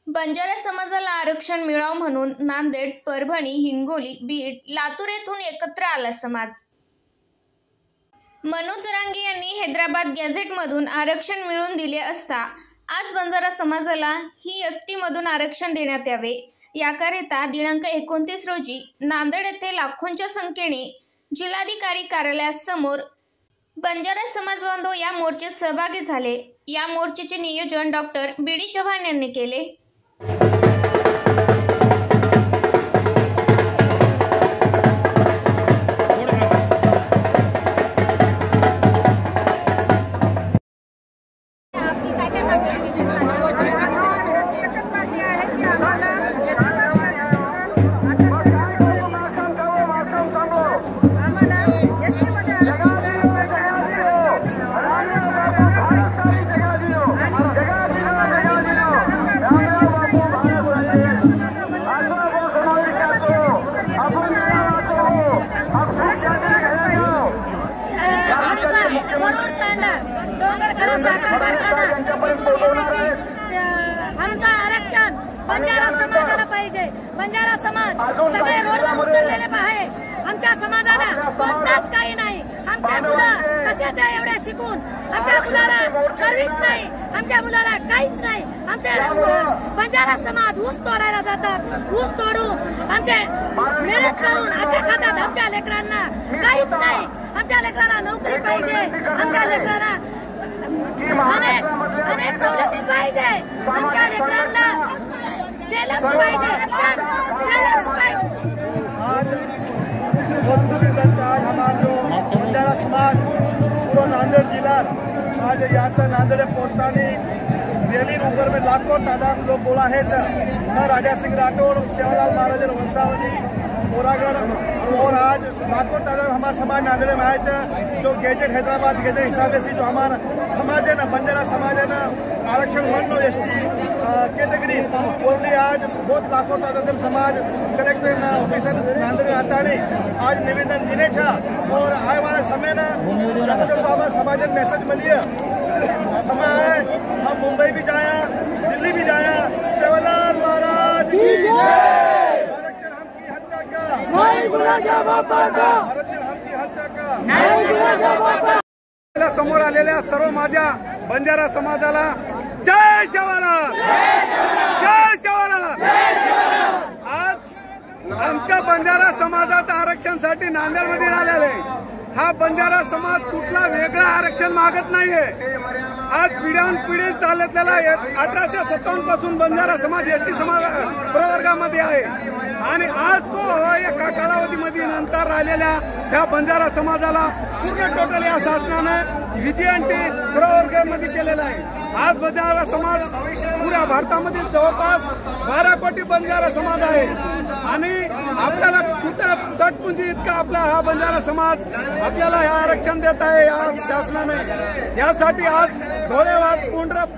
बंजारा समाजाला आरक्षण मिळावं म्हणून नांदेड, परभणी, हिंगोली, बीड, लातूर येथून एकत्र आला समाज। मनोज जरांगे यांनी हैदराबाद गॅझेटमधून आरक्षण मिळवून दिले असता आज बंजारा समाजाला ही एसटी मधून आरक्षण देण्यात यावे याकरिता दिनांक 29 रोजी नांदेड येथे लाखोंच्या संख्येने जिल्हाधिकारी कार्यालयासमोर बंजारा समाज बांधव या मोर्चेत सहभागी झाले। या मोर्चेचे नियोजन डॉक्टर बी.डी. चव्हाण यांनी केले। आमचा आरक्षण बंजारा समाजाला पाहिजे। बंजारा समाज सगळे रोडवर उतरलेले आहे। आमच्या समाजाला कोणताच काही नाही। आमच्या मुलं कशाच्या एवढ्या शिकून आमच्या मुलाला सर्व्हिस नाही, आमच्या मुलाला काहीच नाही। आमच्या बंजारा समाज ऊस तोडायला जातात, ऊस तोडून आमचे मेहनत करून असे खातात। आमच्या लेकरांना काहीच नाही। आमच्या लेकराला नोकरी पाहिजे, आमच्या लेकराला अनेक सवलती पाहिजे, आमच्या लेकरांना दिलंच पाहिजे, दिलंच पाहिजे। आज बहुत खुशी लगता है हमारा जो बंजारा समाज पूरा नांदेड़ जिला आज यहाँ तक नांदेड़ पहुँचतानी रैली ऊपर में लाखों तादाद लोग बोला है राजा सिंह राठौड़, सेवालाल महाराज वंशावली, बोरागढ़ और आज लाखों तादाद हमारा समाज नांदेड़ में आए जो गैजेट हैदराबाद गैजेट हिसाब से जो हमारा समाज है ना बंजारा समाज है ना आरक्षण मनो एसटी कैटेगरी बोलने आज बहुत लाखों तादाद समाज कलेक्टर ऑफिसर नांदेड़ आता नहीं आज निवेदन देने छा और आए वाले समय ना जैसे जैसे हमारे समाज में मैसेज मिलिए समय है हम मुंबई भी जाया, दिल्ली भी जाया, सेवालाल महाराज की आरक्षण हम की हत्या का नहीं गुलाजा बापा का, आरक्षण हम की हत्या का नहीं गुलाजा बापा। समोर आलेल्या सर्व माझ्या बंजारा समाजाला जय सेवालाल, जय सेवालाल। आज आमच्या बंजारा समाजाच्या आरक्षणासाठी नांदेडमध्ये आलेले हा बंजारा समाज कुठला वेगळा आरक्षण मागत नाहीये। आज पिढ्यानपिढी चाललेला 1857 पासून बंजारा समाज एसटी समाज प्रवर्गामध्ये आहे आणि आज तो एका कालावधीमध्ये नंतर राहिलेल्या त्या बंजारा समाजाला पूर्ण टोटल या शासनाने व्हीजीएनटी प्रवर्गामध्ये केलेला आहे। आज बंजारा समाज पुऱ्या भारतामध्ये जवळपास 12 कोटी बंजारा समाज आहे आणि आपल्याला कुठं तटपुंजी इतका आपला हा बंजारा समाज आपल्याला हे आरक्षण देत आहे या शासनाने। यासाठी आज धोळेवाद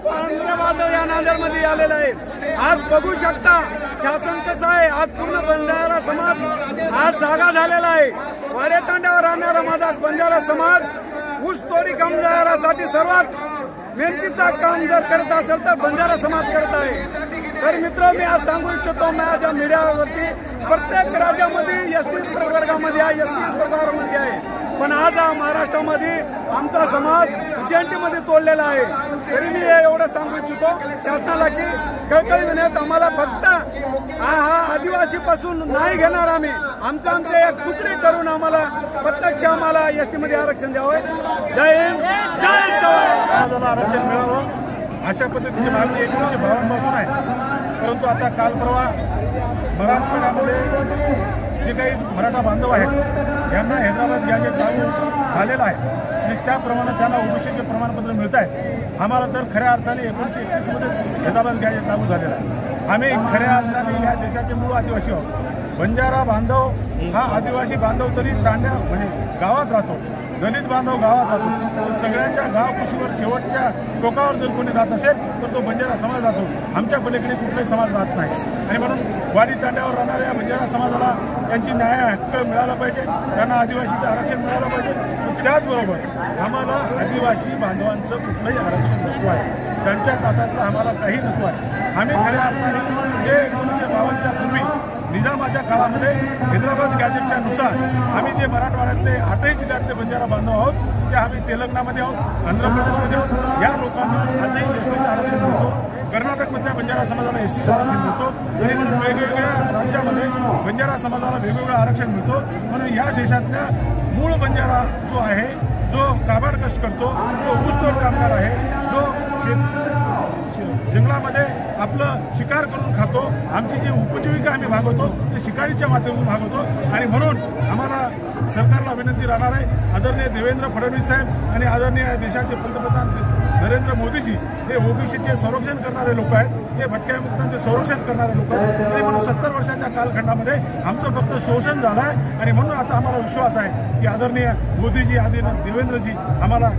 पांढरेवाद या नांदेडमध्ये आलेले आहेत। आज बघू शकता शासन कसं आहे। आज पूर्ण बंजारा समाज आज जागा झालेला आहे। वाडेतांड्यावर राहणारा माझा बंजारा समाज ऊस तोडी कामगारासाठी सर्वात मेहनतीचा काम जर करत असेल तर बंजारा समाज करत आहे। तर मित्र मी आज सांगू इच्छितो माझ्या मीडियावरती प्रत्येक राज्यामध्ये एसटी प्रवर्गामध्ये आहे, एससी प्रवर्गामध्ये आहे, पण आज महाराष्ट्रामध्ये आमचा समाज व्हीजीएनटी मध्ये तोडलेला आहे। तरी मी एवढं सांगू इच्छितो शासनाला की कळकळी विनंती आम्हाला फक्त हा आदिवासी पासून नाही घेणार आम्ही आमचे एक तुकडे करून आम्हाला प्रत्यक्ष आम्हाला एसटी मध्ये आरक्षण द्यावे। जय हिंद, जय सेवालाल। आरक्षण मिळावं अशा पद्धतीची मागणी 1952 पासून आहे, परंतु आता काल परवा मराठवाड्यामध्ये जे काही मराठा बांधव आहेत यांना हैदराबाद गॅजेट लागू झालेला आहे आणि त्याप्रमाणे त्यांना ओबीसीचे प्रमाणपत्र मिळत आहे। आम्हाला तर खऱ्या अर्थाने 1931 मध्येच हैदराबाद गॅजेट लागू झालेला आहे। आम्ही खऱ्या अर्थाने या देशाचे मूळ आदिवासी आहोत। बंजारा बांधव हा आदिवासी बांधव तरी तांड्या म्हणजे गावात राहतो, दलित बांधव गावात राहतो, तर सगळ्यांच्या गाव कुशीवर शेवटच्या टोकावर जर कोणी राहत असेल तर तो बंजारा समाज राहतो। आमच्या पलीकडे कुठलाही समाज राहत नाही आणि म्हणून वाडी तांड्यावर राहणाऱ्या बंजारा समाजाला त्यांची न्याय हक्क मिळाला पाहिजे, त्यांना आदिवासीचं आरक्षण मिळालं पाहिजे। त्याचबरोबर आम्हाला आदिवासी बांधवांचं कुठलंही आरक्षण नको आहे। त्यांच्या ताटातलं आम्हाला काही नको आहे. आम्ही खऱ्या अर्थाने जे 1952च्या पूर्वी निजामाच्या काळामध्ये हैदराबाद गॅजेटच्या नुसार आम्ही जे मराठवाड्यातले 8ही जिल्ह्यातले बंजारा बांधव आहोत ते आम्ही तेलंगणामध्ये आहोत, आंध्र प्रदेशमध्ये आहोत. या लोकांना आजही एसटीचं आरक्षण मिळतो. कर्नाटकमधल्या बंजारा समाजाला एसटीचं आरक्षण मिळतो आणि म्हणून वेगवेगळ्या राज्यामध्ये बंजारा समाजाला वेगवेगळं आरक्षण मिळतो. म्हणून या देशातल्या मूळ बंजारा जो आहे, जो काबाड कष्ट करतो, जो ऊसतोड कामगार आहे, जो जंगलामध्ये आपलं शिकार करून खातो, आमची जी उपजीविका आम्ही भागवतो ते शिकारीच्या माध्यमातून भागवतो. आणि म्हणून आम्हाला सरकारला विनंती राहणार आहे, आदरणीय देवेंद्र फडणवीस साहेब आणि आदरणीय देशाचे पंतप्रधान नरेंद्र मोदीजी हे ओबीसीचे संरक्षण करणारे लोक आहेत, हे भटक्या मुक्तांचे संरक्षण करणारे लोक आहेत. तरी म्हणून 70 वर्षाच्या कालखंडामध्ये आमचं फक्त शोषण झालं आहे आणि म्हणून आता आम्हाला विश्वास आहे की आदरणीय मोदीजी आदरणीय देवेंद्रजी आम्हाला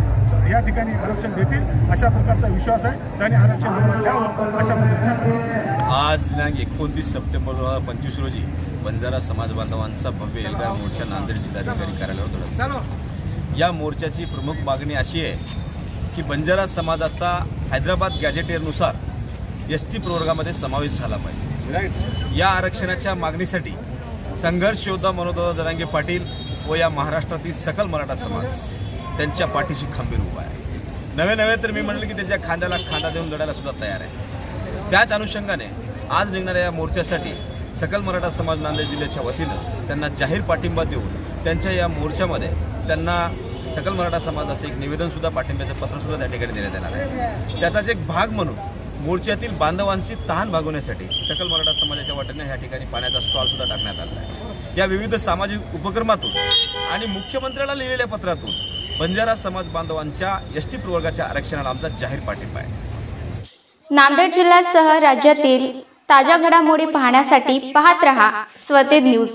या ठिकाणी आरक्षण देतील अशा प्रकारचा विश्वास आहे. त्यांनी आरक्षण आम्हाला द्यावं अशा पद्धतीने आज दिनांक 29 सप्टेंबर 2025 रोजी बंजारा समाज बांधवांचा भव्य एल्गार मोर्चा नांदेड जिल्हाधिकारी कार्यालयावर धडकला. या मोर्चाची प्रमुख मागणी अशी आहे की बंजारा समाजाचा हैदराबाद गॅजेटियरनुसार एसटी प्रवर्गामध्ये समावेश झाला पाहिजे. या आरक्षणाच्या मागणीसाठी संघर्ष योद्धा मनोजदादा जरांगे पाटील व या महाराष्ट्रातील सकल मराठा समाज त्यांच्या पाठीशी खंबीर उभा आहे. नवे तर मी म्हणलं की त्याच्या खांद्याला खांदा देऊन लढायला सुद्धा तयार आहे. त्याच अनुषंगाने आज निघणाऱ्या या मोर्चासाठी सकल मराठा समाज नांदेड जिल्ह्याच्या वतीनं त्यांना जाहीर पाठिंबा देऊन त्यांच्या या मोर्चामध्ये त्यांना सकल मराठा समाजाचं एक निवेदनसुद्धा, पाठिंब्याचं पत्रसुद्धा त्या ठिकाणी देण्यात येणार आहे. त्याचाच एक भाग म्हणून मोर्चातील बांधवांची तहान भागवण्यासाठी सकल मराठा समाजाच्या वाटेने या ठिकाणी पाण्याचा स्टॉलसुद्धा टाकण्यात आला आहे. या विविध सामाजिक उपक्रमातून आणि मुख्यमंत्र्याला लिहिलेल्या पत्रातून बंजारा समाज बांधवांच्या एसटी प्रवर्गाच्या आरक्षणाला आमचा जाहीर पाठिंबा आहे. नांदेड जिल्ह्यासह राज्यातील ताज्या घडामोडी पाहण्यासाठी पाहत रहा स्वतेज न्यूज.